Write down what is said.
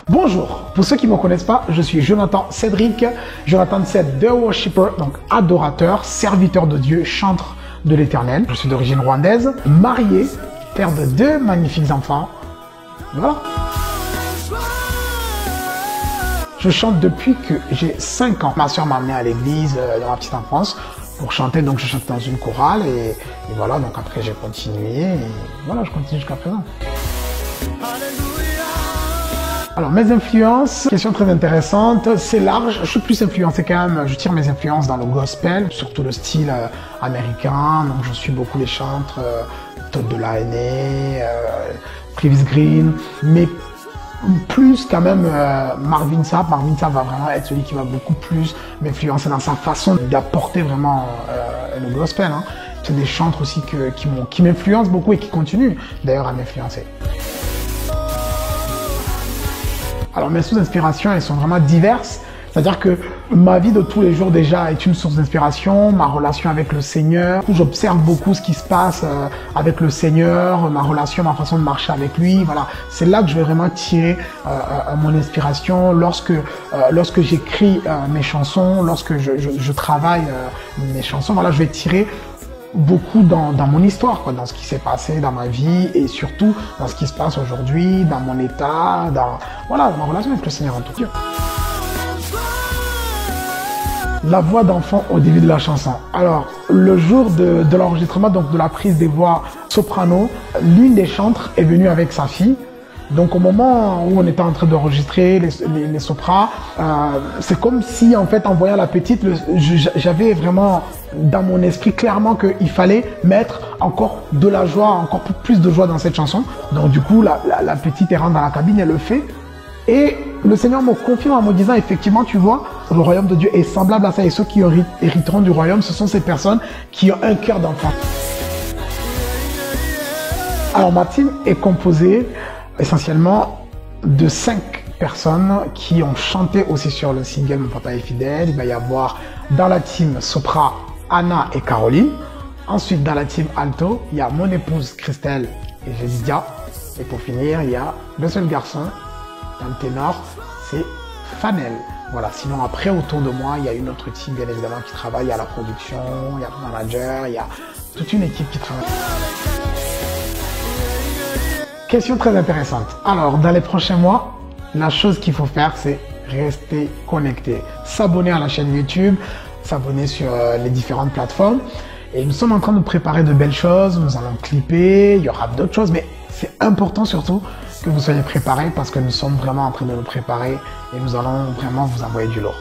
Bonjour, pour ceux qui ne me connaissent pas, je suis Jonathan Cédric, Jonathan Ced, The Worshipper, donc adorateur, serviteur de Dieu, chantre de l'Éternel. Je suis d'origine rwandaise, marié, père de 2 magnifiques enfants. Voilà. Je chante depuis que j'ai 5 ans. Ma soeur m'a amené à l'église dans ma petite enfance pour chanter, donc je chante dans une chorale et voilà, donc après j'ai continué et voilà, je continue jusqu'à présent. Alors mes influences, question très intéressante, c'est large, je suis plus influencé quand même, je tire mes influences dans le gospel, surtout le style américain, donc je suis beaucoup les chantres, Todd Dulaney, Travis Green, mais plus quand même Marvin Sapp. Marvin Sapp va vraiment être celui qui va beaucoup plus m'influencer dans sa façon d'apporter vraiment le gospel. Hein. C'est des chantres aussi qui m'influencent beaucoup et qui continuent d'ailleurs à m'influencer. Alors mes sources d'inspiration, elles sont vraiment diverses. C'est-à-dire que ma vie de tous les jours déjà est une source d'inspiration, ma relation avec le Seigneur. J'observe beaucoup ce qui se passe avec le Seigneur, ma relation, ma façon de marcher avec lui. Voilà, c'est là que je vais vraiment tirer mon inspiration lorsque j'écris mes chansons, lorsque je travaille mes chansons. Voilà, je vais tirer beaucoup dans mon histoire, quoi, dans ce qui s'est passé dans ma vie et surtout dans ce qui se passe aujourd'hui, dans mon état, dans ma relation avec le Seigneur en tout cas. La voix d'enfant au début de la chanson. Alors, le jour de l'enregistrement, donc de la prise des voix soprano, l'une des chantres est venue avec sa fille. Donc au moment où on était en train d'enregistrer les sopras, c'est comme si en fait en voyant la petite, j'avais vraiment dans mon esprit clairement qu'il fallait mettre encore de la joie, encore plus de joie dans cette chanson. Donc du coup la petite elle rentre dans la cabine, elle le fait. Et le Seigneur me confirme en me disant effectivement tu vois, le royaume de Dieu est semblable à ça et ceux qui hériteront du royaume, ce sont ces personnes qui ont un cœur d'enfant. Alors ma team est composée essentiellement de 5 personnes qui ont chanté aussi sur le single Mon Papa est fidèle. Il va y avoir dans la team Sopra, Anna et Caroline. Ensuite dans la team Alto, il y a mon épouse Christelle et Jédidia. Et pour finir, il y a le seul garçon dans le ténor, c'est Fanel. Voilà, sinon après autour de moi, il y a une autre team bien évidemment qui travaille, il y a la production, il y a le manager, il y a toute une équipe qui travaille. Question très intéressante. Alors, dans les prochains mois, la chose qu'il faut faire, c'est rester connecté. S'abonner à la chaîne YouTube, s'abonner sur les différentes plateformes. Et nous sommes en train de préparer de belles choses. Nous allons clipper, il y aura d'autres choses, mais c'est important surtout que vous soyez préparés parce que nous sommes vraiment en train de nous préparer et nous allons vraiment vous envoyer du lourd.